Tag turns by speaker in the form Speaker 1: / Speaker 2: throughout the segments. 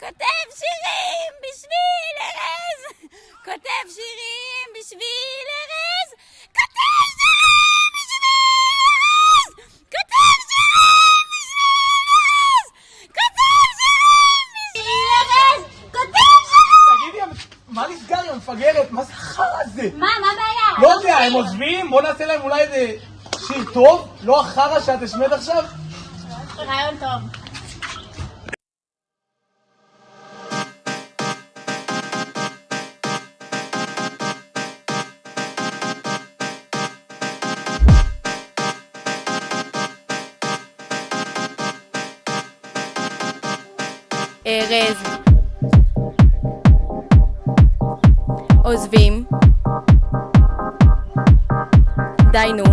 Speaker 1: כותב שירים בשביל ארז, כותב שירים בשביל ארז, כותב שירים בשביל ארז, כותב שירים בשביל ארז, כותב שירים בשביל ארז, כותב שירים.
Speaker 2: תגידי, מה נסגר עם המפגרת? מה זה חרא הזה?
Speaker 1: מה הבעיה?
Speaker 2: לא יודע, הם עוזבים? בוא נעשה להם אולי איזה שיר טוב? לא החרא שאת השמעת עכשיו?
Speaker 1: רעיון טוב. ארז עוזבים די נו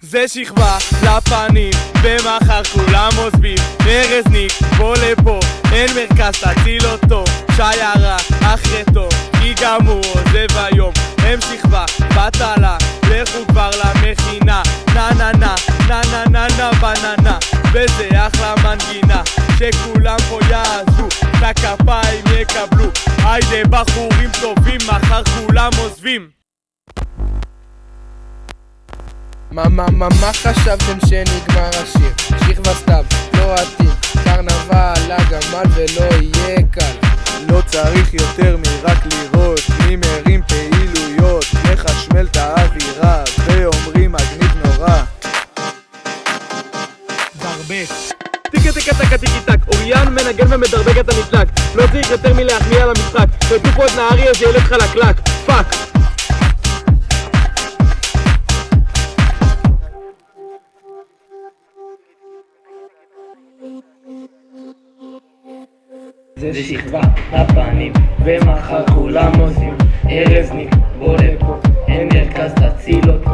Speaker 2: זה שכבה לפנים ומחר כולם עוזבים. ארזניק בוא לפה, אין מרכז תציל אותו, שיירה אחרי טוב כי גם הוא עוזב היום. הם שכבה בטלה, לכו כבר למכינה, נה נה נה נה נה נה נה בננה, וזה אחלה מנגינה שכולם פה יעזו, את הכפיים יקבלו. היידה בחורים טובים, מחר כולם עוזבים.
Speaker 3: מה חשבתם שנגמר השיר? שכבה סתיו, לא עתיד, קרנבל, הגמל ולא יהיה קל.
Speaker 4: לא צריך יותר מרק לראות מי מרים פעילויות, מחשמל את האווירה ואומרים מגניב נורא.
Speaker 2: דרבק טיקה טיקה טקה טיקי טק, אוריאן מנגן ומדרבק את המתלק, לא צריך יותר מלהחמיא על המשחק, ותנו פה את נהרי אז ילד חלקלק, פאק.
Speaker 5: זה שכבה בפנים ומחר כולם עוזבים. ארזניק בוא לפה, אין מרכז תציל אותו,